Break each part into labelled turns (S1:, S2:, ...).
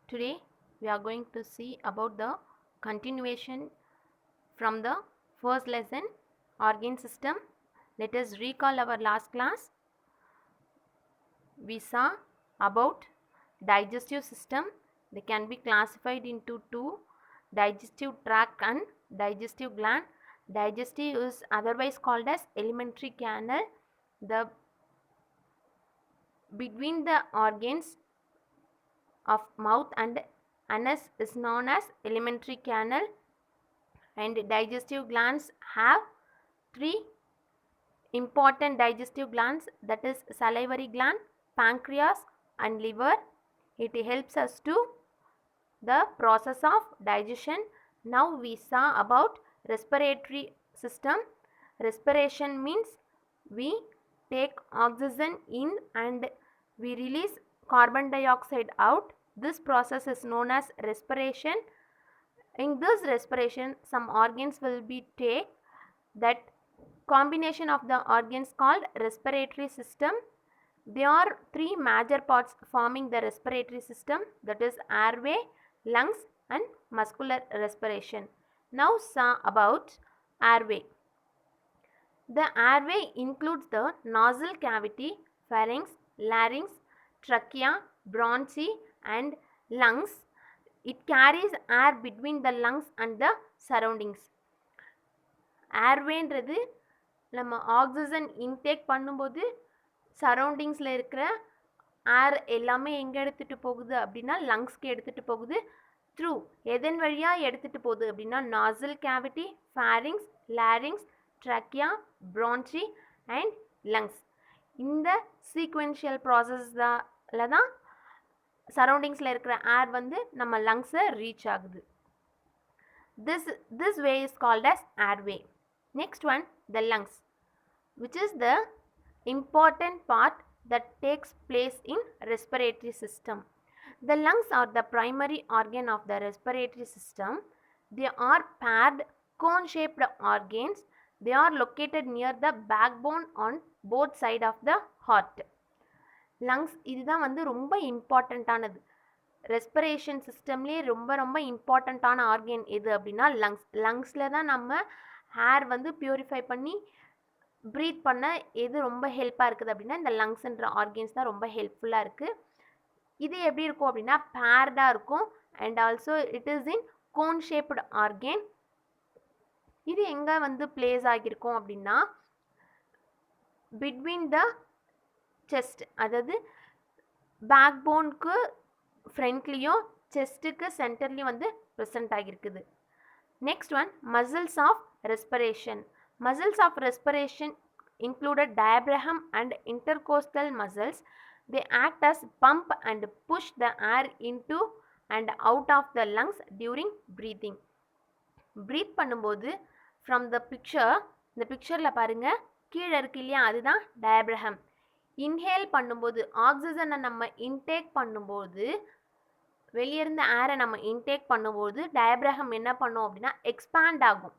S1: Today we are going to see about the continuation from the first lesson, organ system. Let us recall our last class. We saw about digestive system. They can be classified into two: digestive tract and digestive gland. Digestive is otherwise called as alimentary canal. The between the organs of mouth and anus is known as alimentary canal, and digestive glands have three important digestive glands, that is salivary gland, pancreas and liver. It helps us to the process of digestion. Now we saw about respiratory system. Respiration means we take oxygen in and we release carbon dioxide out. This process is known as respiration. In this respiration, some organs will be take that combination of the organs called respiratory system. There are three major parts forming the respiratory system, that is airway, lungs and muscular respiration. Now saw about airway. The airway includes the nasal cavity, pharynx, larynx, trachea, bronchi and lungs. It carries air between the lungs and the surroundings. ஏர்வேன்றது நம்ம oxygen intake பண்ணும்போது சரௌண்டிங்ஸில் இருக்கிற ஏர் எல்லாமே எங்கே எடுத்துகிட்டு போகுது அப்படின்னா லங்ஸ்க்கு எடுத்துகிட்டு போகுது. த்ரூ எதன் வழியாக எடுத்துகிட்டு போகுது அப்படின்னா nasal cavity, pharynx, larynx, trachea, bronchi and lungs. இந்த சீக்வென்ஷியல் ப்ராசஸில் தான் சரௌண்டிங்ஸில் இருக்கிற ஏர் வந்து நம்ம லங்ஸை ரீச் ஆகுது. This way is called as airway. Next one, the lungs, which is the important part that takes place in respiratory system. The lungs are the primary organ of the respiratory system. They are paired cone-shaped organs. They are located near the backbone on both sides of the heart. Lungs இதுதான் வந்து ரொம்ப இம்பார்ட்டண்ட்டானது. Respiration சிஸ்டம்லேயே ரொம்ப இம்பார்ட்டண்ட்டான organ எது அப்படின்னா லங்ஸில் தான் நம்ம ஏர் வந்து பியூரிஃபை பண்ணி ப்ரீத் பண்ண எது ரொம்ப ஹெல்ப்பாக இருக்குது அப்படின்னா இந்த லங்ஸ்ன்ற ஆர்கன்ஸ் தான் ரொம்ப ஹெல்ப்ஃபுல்லாக இருக்குது. இது எப்படி இருக்கும் அப்படின்னா பேர்டாக இருக்கும் and also it is in cone shaped organ. இது எங்கே வந்து பிளேஸ் ஆகியிருக்கும் அப்படின்னா பிட்வீன் த செஸ்ட், அதாவது பேக் போனுக்கு ஃப்ரண்ட்லேயும் செஸ்ட்டுக்கு சென்டர்லேயும் வந்து ப்ரெசென்ட் ஆகியிருக்குது. Next one, muscles of respiration. Muscles of respiration included diaphragm and intercostal muscles. They act as pump and push the air into and out of the lungs during breathing. Breathe பண்ணும்போது from the picture, இந்த பிக்சரில் பாருங்கள் கீழே இருக்கு இல்லையா, அதுதான் diaphragm. Inhale பண்ணும்போது ஆக்சிஜனை நம்ம இன்டேக் பண்ணும்போது வெளியிருந்து ஏரை நம்ம இன்டேக் பண்ணும்போது diaphragm என்ன பண்ணும் அப்படின்னா எக்ஸ்பேண்ட் ஆகும்.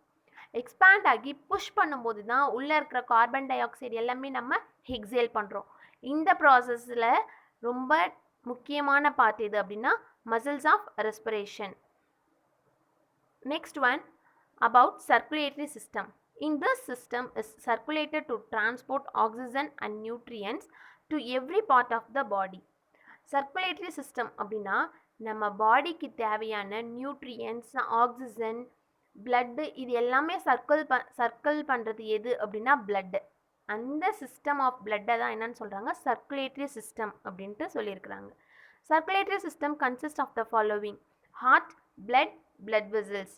S1: எக்ஸ்பேண்ட் ஆகி புஷ் பண்ணும்போது தான் உள்ளே இருக்கிற கார்பன் டை ஆக்சைடு எல்லாமே நம்ம எக்ஸேல் பண்ணுறோம். இந்த ப்ராசஸில் ரொம்ப முக்கியமான பார்ட் எது அப்படின்னா muscles of respiration. Next one, about circulatory system. In this system is circulated to transport oxygen and nutrients to every part of the body. Circulatory system அப்படின்னா நம்ம பாடிக்கு தேவையான நியூட்ரியன்ஸ், ஆக்சிஜன், பிளட்டு, இது எல்லாமே சர்க்கிள் பண்ணுறது எது அப்படின்னா பிளட்டு. அந்த சிஸ்டம் ஆஃப் பிளட்டை தான் என்னன்னு சொல்கிறாங்க சர்க்குலேட்டரி சிஸ்டம் அப்படின்ட்டு சொல்லியிருக்கிறாங்க. Circulatory system consist of the following: heart, blood, blood vessels.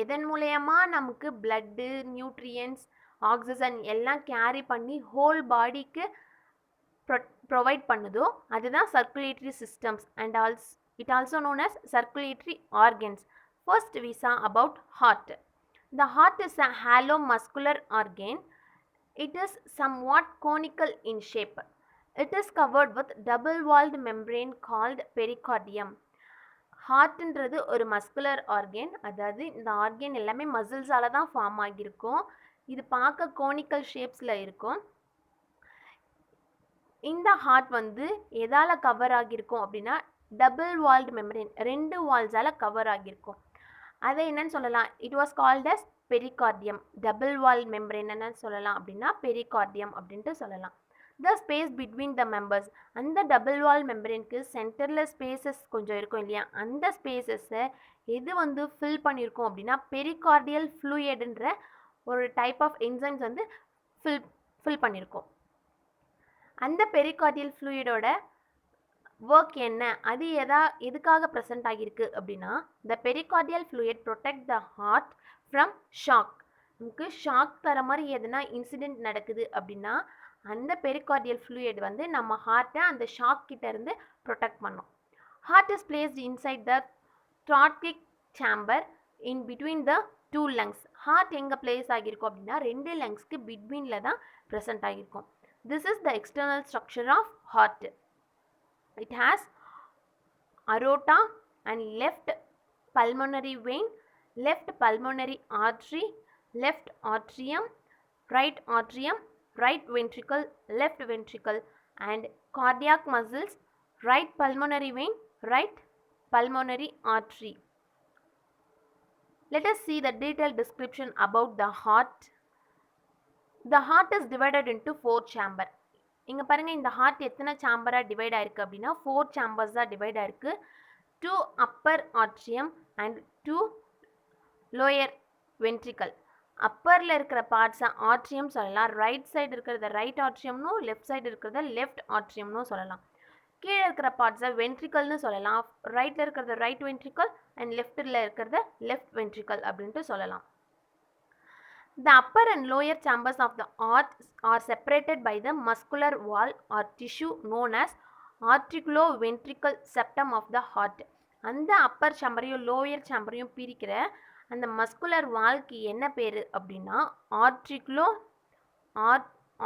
S1: எதன் மூலயமா நமக்கு பிளட்டு, நியூட்ரியன்ஸ், ஆக்சிஜன் எல்லாம் கேரி பண்ணி ஹோல் பாடிக்கு ப்ரொவைட் பண்ணுதோ அதுதான் circulatory systems and it also known as circulatory organs. First we saw about heart. The heart is a hollow muscular organ. It is somewhat conical in shape. It is covered with double-walled membrane called pericardium. ஹார்ட்ன்றது ஒரு muscular organ, அதாவது இந்த organ எல்லாமே மசில்ஸால் தான் form ஆகியிருக்கும். இது பார்க்க conical ஷேப்ஸில் இருக்கும். இந்த ஹார்ட் வந்து எதால் கவர் ஆகியிருக்கும் அப்படின்னா டபுள் வால்டு மெம்பரேன், 2 வால்ஸால் கவர் ஆகியிருக்கும். அதை என்னன்னு சொல்லலாம், it was called as pericardium. Double wall membrane என்னன்னு சொல்லலாம் அப்படின்னா பெரிகார்டியம் அப்படின்ட்டு சொல்லலாம். The space between the members, அந்த டபுள் வால் மெம்பரேனுக்கு சென்டரில் ஸ்பேசஸ் கொஞ்சம் இருக்கும் இல்லையா, அந்த ஸ்பேசஸை எது வந்து ஃபில் பண்ணியிருக்கோம் அப்படின்னா பெரிகார்டியல் ஃப்ளூயிடுன்ற ஒரு டைப் ஆஃப் என்சைம்ஸ் வந்து ஃபில் பண்ணியிருக்கோம். அந்த பெரிகார்டியல் ஃப்ளூயிடோட ஒர்க் என்ன, அது எதுக்காக ப்ரெசென்ட் ஆகியிருக்கு அப்படின்னா the pericardial fluid protect the heart from shock. நமக்கு ஷாக் தர மாதிரி எதுனா இன்சிடெண்ட் நடக்குது அப்படின்னா அந்த பெரிகார்டியல் ஃப்ளூயிட் வந்து நம்ம ஹார்ட்டை அந்த ஷாக் கிட்ட இருந்து ப்ரொடெக்ட் பண்ணும். Heart is placed inside the thoracic chamber in between the 2 lungs. Heart எங்கே பிளேஸ் ஆகியிருக்கும் அப்படின்னா 2 லங்ஸ்க்கு பிட்வீனில் தான் ப்ரெசென்ட் ஆகியிருக்கும். This is the external structure of heart. It has aorta and left pulmonary vein, left pulmonary artery, left atrium, right ventricle, left ventricle, and cardiac muscles, right pulmonary vein, right pulmonary artery. Let us see the detailed description about the heart. The heart is divided into 4 chambers. இங்கே பாருங்கள், இந்த heart எத்தனை சாம்பராக divide ஆயிருக்கு அப்படின்னா 4 சாம்பர்ஸ் தான் divide ஆயிருக்கு. 2 upper atrium and 2 lower ventricle. அப்பரில் இருக்கிற பார்ட்ஸை ஆட்ரியம் சொல்லலாம், ரைட் சைடு இருக்கிறத ரைட் ஆட்ரியம்னும் லெஃப்ட் சைடு இருக்கிறத லெஃப்ட் ஆட்ரியம்னு சொல்லலாம். கீழே இருக்கிற பார்ட்ஸை வென்ட்ரிக்கல்னு சொல்லலாம், ரைட்டில் இருக்கிறத ரைட் வென்ட்ரிக்கல் அண்ட் லெஃப்டில் இருக்கிறத லெஃப்ட் வென்ட்ரிக்கல் அப்படின்ட்டு சொல்லலாம். The upper and lower chambers of the heart are separated by the muscular wall or tissue known as auriculoventricular septum of the heart. அந்த அப்பர் சாம்பரையும் லோயர் சாம்பரையும் பிரிக்கிற அந்த மஸ்குலர் வால்க்கு என்ன பேர் அப்படின்னா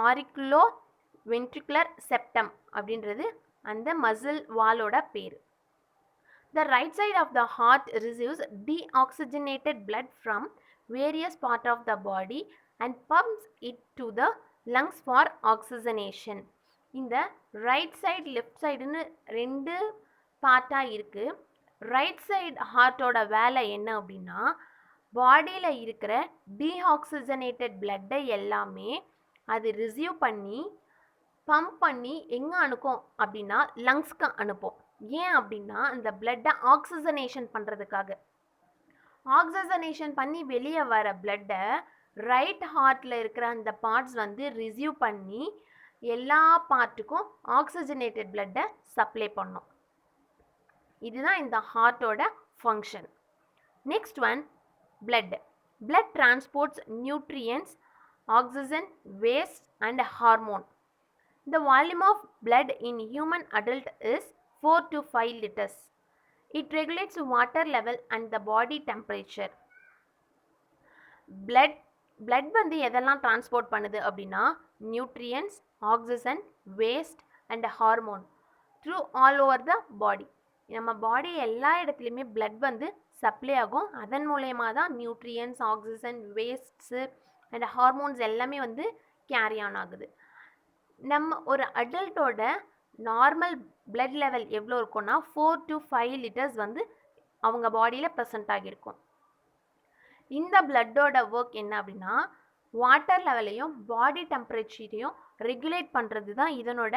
S1: auriculoventricular septum அப்படின்றது அந்த மசில் வாலோட பேர். The right side of the heart receives deoxygenated blood from various parts of the body and pumps it to the lungs for oxygenation. இந்த ரைட் சைடு லெஃப்ட் சைடுன்னு 2 பார்ட்டாக இருக்குது. ரைட் சைடு ஹார்ட்டோட வேலை என்ன அப்படின்னா பாடியில் இருக்கிற டீஆக்சிஜனேட்டட் பிளட்டை எல்லாமே அது ரிசீவ் பண்ணி பம்ப் பண்ணி எங்கே அனுப்பும் அப்படின்னா லங்ஸ்க்கு அனுப்பும். ஏன் அப்படின்னா அந்த பிளட்டை ஆக்சிஜனேஷன் பண்ணுறதுக்காக. ஆக்சிஜனேஷன் பண்ணி வெளியே வர பிளட்டை ரைட் ஹார்ட்டில் இருக்கிற அந்த பார்ட்ஸ் வந்து ரிசீவ் பண்ணி எல்லா பார்ட்டுக்கும் ஆக்சிஜனேட்டட் பிளட்டை சப்ளை பண்ணும். இதுதான் இந்த ஹார்ட்டோட function. Next one, blood. Blood transports nutrients, oxygen, waste and hormone. The volume of blood in human adult is 4 to 5 liters. It regulates water level and the body temperature. blood வந்து எதெல்லாம் transport பண்ணுது அப்படின்னா nutrients, oxygen, waste and hormone through all over the body. நம்ம body எல்லா இடத்துலையுமே blood வந்து supply ஆகும். அதன் மூலயமா தான் நியூட்ரியன்ஸ், ஆக்சிஜன், வேஸ்ட்ஸு அண்ட் ஹார்மோன்ஸ் எல்லாமே வந்து கேரி ஆன் ஆகுது. நம்ம ஒரு அடல்ட்டோட நார்மல் பிளட் லெவல் எவ்வளோ இருக்கும்னா 4 to 5 லிட்டர்ஸ் வந்து அவங்க பாடியில் ப்ரெசென்ட் ஆகியிருக்கும். இந்த பிளட்டோட ஒர்க் என்ன அப்படின்னா வாட்டர் லெவலையும் பாடி டெம்பரேச்சரையும் ரெகுலேட் பண்ணுறது தான் இதனோட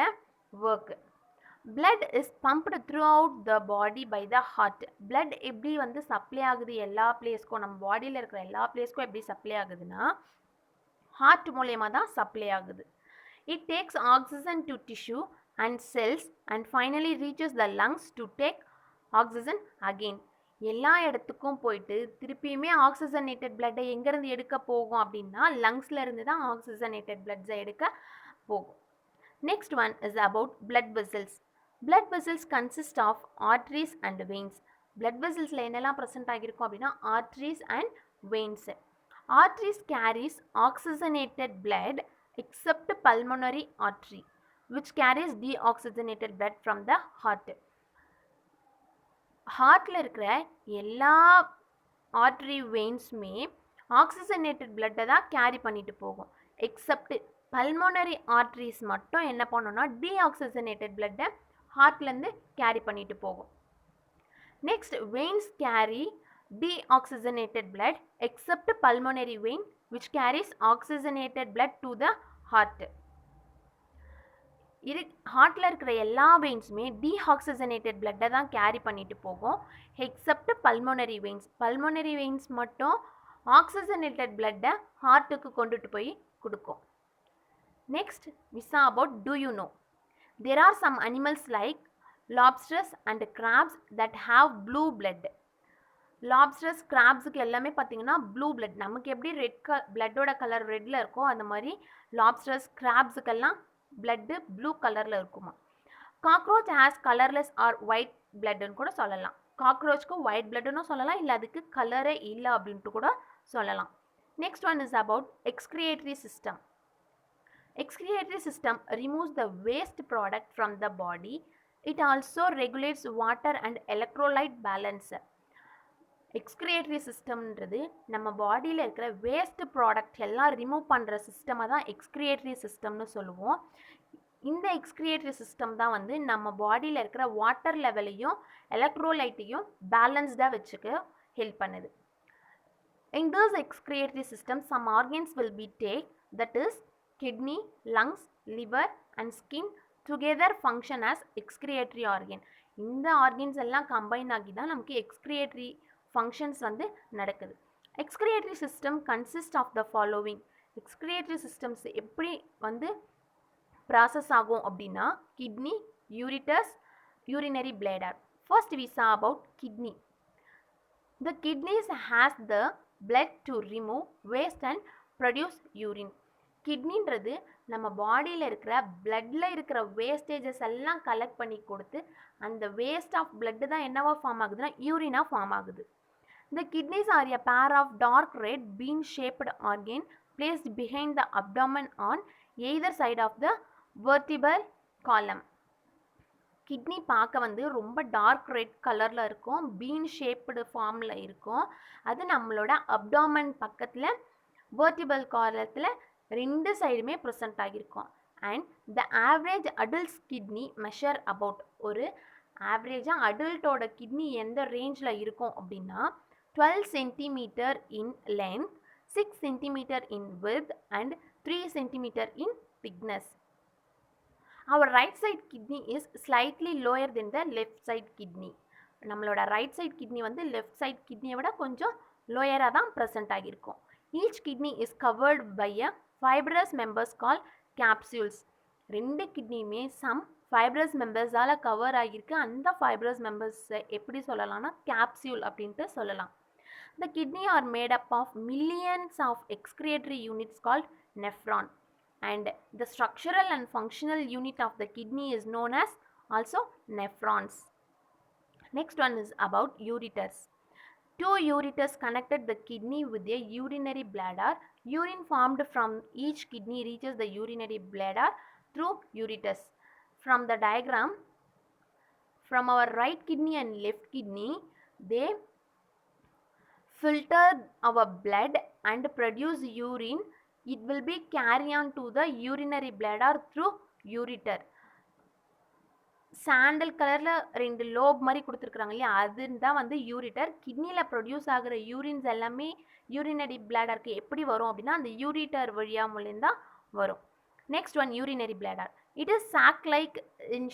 S1: work. blood is pumped throughout the body by the heart. blood எப்படி வந்து சப்ளை ஆகுது எல்லா பிளேஸ்க்கும், நம்ம பாடியில் இருக்கிற எல்லா பிளேஸ்க்கும் எப்படி சப்ளை ஆகுதுன்னா ஹார்ட் மூலயமா தான் சப்ளை ஆகுது. it takes oxygen to tissue and cells and finally reaches the lungs to take oxygen again. எல்லா இடத்துக்கும் போயிட்டு திருப்பியுமே ஆக்சிஜனேட்டட் பிளட்டை எங்கேருந்து எடுக்க போகும் அப்படின்னா லங்ஸில் இருந்து தான் ஆக்சிஜனேட்டட் பிளட்ஸை எடுக்க போகும். Next one is about blood vessels. blood vessels consist of arteries and veins. blood vesselsல என்னெல்லாம் ப்ரெசென்ட் ஆகியிருக்கும் அப்படின்னா arteries and veins. arteries carries oxygenated blood except pulmonary artery which carries deoxygenated blood from the heart. ஹார்ட்டில் இருக்கிற எல்லா artery வெயின்ஸுமே oxygenated பிளட்டை தான் carry பண்ணிட்டு போகும். எக்ஸப்ட் பல்மோனரி ஆர்ட்ரிஸ் மட்டும் என்ன பண்ணோன்னா டீஆக்சிஜனேட்டட் பிளட்டை ஹார்ட்லேருந்து கேரி பண்ணிட்டு போகும். Next, veins carry deoxygenated blood except pulmonary vein which carries oxygenated blood to the heart. ஹார்ட்டில் இருக்கிற எல்லா வெயின்ஸுமே டீஆக்சிஜனேட்டட் பிளட்டை தான் கேரி பண்ணிட்டு போகும் accept pulmonary veins. Pulmonary veins மட்டும் ஆக்சிஜனேட்டட் பிளட்டை ஹார்ட்டுக்கு கொண்டுட்டு போய் கொடுக்கும். Next we saw about do you know. There are some animals like lobsters and crabs that have blue blood. Lobsters கிராப்ஸுக்கு எல்லாமே பார்த்தீங்கன்னா ப்ளூ பிளட். நமக்கு எப்படி பிளட்டோட கலர் ரெட்டில் இருக்கோ அந்த மாதிரி லாப்ஸ்டர்ஸ் கிராப்ஸுக்கெல்லாம் பிளட்டு ப்ளூ கலரில் இருக்குமா. Cockroach has colourless or white பிளட்டுன்னு கூட சொல்லலாம். காக்ரோச்க்கு ஒயிட் பிளட்டுன்னு சொல்லலாம், இல்லை அதுக்கு கலரே இல்லை அப்படின்ட்டு கூட சொல்லலாம். Next one is about excretory system. Excretory system removes the waste product from the body. It also regulates water and electrolyte balance. எக்ஸ்கிரியேட்டரி சிஸ்டம்ன்றது நம்ம பாடியில் இருக்கிற வேஸ்ட் ப்ராடக்ட் எல்லாம் ரிமூவ் பண்ணுற சிஸ்டமை தான் எக்ஸ்கிரியேட்டரி சிஸ்டம்னு சொல்லுவோம். இந்த எக்ஸ்கிரியேட்டரி சிஸ்டம் தான் வந்து நம்ம பாடியில் இருக்கிற வாட்டர் லெவலையும் எலக்ட்ரோலைட்டையும் பேலன்ஸ்டாக வச்சுக்க ஹெல்ப் பண்ணுது. In this excretory system, some organs will be take, that is kidney, lungs, liver and skin together function as excretory organ. இந்த ஆர்கன்ஸ் எல்லாம் கம்பைன் ஆகி தான் நமக்கு எக்ஸ்கிரியேட்டரி ஃபங்க்ஷன்ஸ் வந்து நடக்குது. Excretory system consist of the following. Excretory systems எப்படி வந்து process ஆகும் அப்படின்னா kidney, ureters, urinary bladder. First we saw about kidney. The kidneys has the blood to remove waste and produce urine. கிட்னின்றது நம்ம பாடியில் இருக்கிற பிளட்டில் இருக்கிற வேஸ்டேஜஸ் எல்லாம் கலெக்ட் பண்ணி கொடுத்து அந்த வேஸ்ட் ஆஃப் பிளட்டு தான் என்னவா ஃபார்ம் ஆகுதுன்னா யூரினாக ஃபார்ம் ஆகுது. The kidneys are a pair of dark red bean shaped organ placed behind the abdomen on either side of the vertebral column. Kidney பார்க்க வந்து ரொம்ப டார்க் ரெட் கலரில் இருக்கும், பீன் ஷேப்டு ஃபார்மில் இருக்கும். அது நம்மளோட அப்டாமன் பக்கத்தில் வெர்டிபிள் காலத்தில் ரெண்டு சைடுமே ப்ரெசென்ட் ஆகியிருக்கும். And the average adults kidney measure about, ஒரு ஆவரேஜாக அடல்ட்டோட கிட்னி எந்த ரேஞ்சில் இருக்கும் அப்படின்னா 12 centimeter in length, 6 centimeter in width and 3 centimeter in thickness. Our right side kidney is slightly lower than the left side kidney. நம்மளோட right side kidney வந்து left side கிட்னியை விட கொஞ்சம் லோயராக தான் ப்ரெசென்ட் ஆகியிருக்கும். Each kidney is covered by a fibrous members call capsules. ரெண்டு கிட்னியுமே சம் ஃபைப்ரஸ் மெம்பர்ஸால் கவர் ஆகியிருக்கு. அந்த ஃபைப்ரஸ் மெம்பர்ஸை எப்படி சொல்லலாம்னா கேப்சியூல் அப்படின்ட்டு சொல்லலாம். The kidney are made up of millions of excretory units called nephron, and the structural and functional unit of the kidney is known as also nephrons. Next one is about ureters. Two ureters connected the kidney with a urinary bladder. Urine formed from each kidney reaches the urinary bladder through ureters. From the diagram, from our right kidney and left kidney, they filter our blood and produce urine. It will be carried on to the urinary bladder through ureter. Sandal கலரில் ரெண்டு lobe மாதிரி கொடுத்துருக்குறாங்க இல்லையா, அதுதான் வந்து ureter. கிட்னியில் produce ஆகிற யூரின்ஸ் எல்லாமே யூரினரி பிளாடருக்கு எப்படி வரும் அப்படின்னா அந்த யூரிட்டர் வழியாக மூலியம்தான் வரும். Next one urinary bladder. It is chalk like in